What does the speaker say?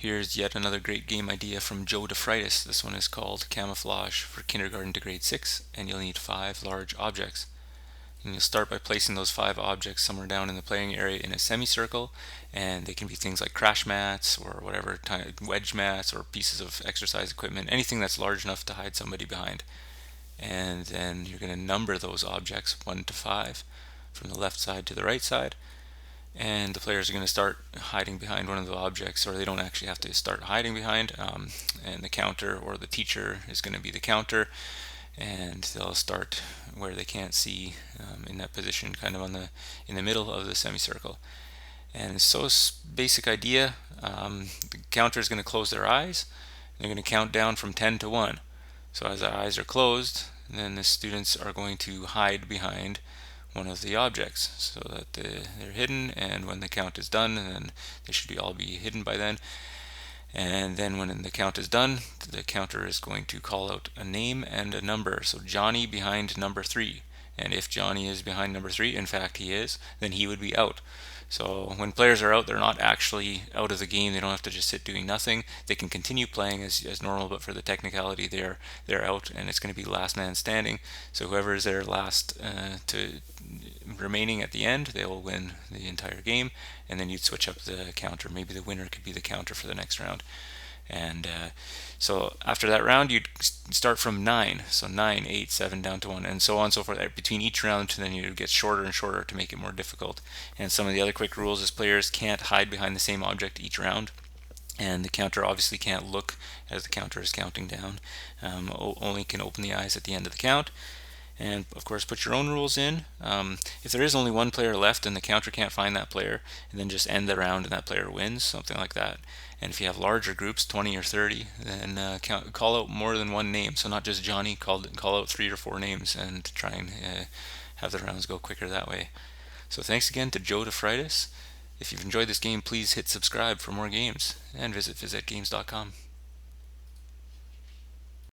Here's yet another great game idea from Joe DeFritis. This one is called Camouflage for kindergarten to grade 6, and you'll need 5 large objects. And you'll start by placing those 5 objects somewhere down in the playing area in a semicircle, and they can be things like crash mats or whatever, wedge mats or pieces of exercise equipment, anything that's large enough to hide somebody behind. And then you're going to number those objects 1 to 5 from the left side to the right side. And the players are going to start hiding behind one of the objects, or they don't actually have to start hiding behind, and the counter or the teacher is going to be the counter, and they'll start where they can't see, in that position kind of in the middle of the semicircle. And so basic idea. The counter is going to close their eyes. They're going to count down from 10 to 1. So as their eyes are closed, then the students are going to hide behind one of the objects so that they're hidden, and when the count is done, then they should all be hidden by then. And then when the count is done, the counter is going to call out a name and a number. So Johnny behind number 3. And if Johnny is behind number 3, in fact he is, then he would be out. So when players are out, they're not actually out of the game. They don't have to just sit doing nothing. They can continue playing as normal, but for the technicality, they're out, and it's going to be last man standing. So whoever is there last to remaining at the end, they will win the entire game. And then you'd switch up the counter. Maybe the winner could be the counter for the next round. And so after that round, you'd start from 9. So 9, 8, 7, down to 1, and so on and so forth. Between each round, then you get shorter and shorter to make it more difficult. And some of the other quick rules is players can't hide behind the same object each round. And the counter obviously can't look as the counter is counting down. Only can open the eyes at the end of the count. And of course, put your own rules in. If there is only one player left and the counter can't find that player, and then just end the round and that player wins, something like that. And if you have larger groups, 20 or 30, then call out more than one name. So not just Johnny, call out 3 or 4 names, and try and have the rounds go quicker that way. So thanks again to Joe DeFritis. If you've enjoyed this game, please hit subscribe for more games, and visit PhysEdGames.com.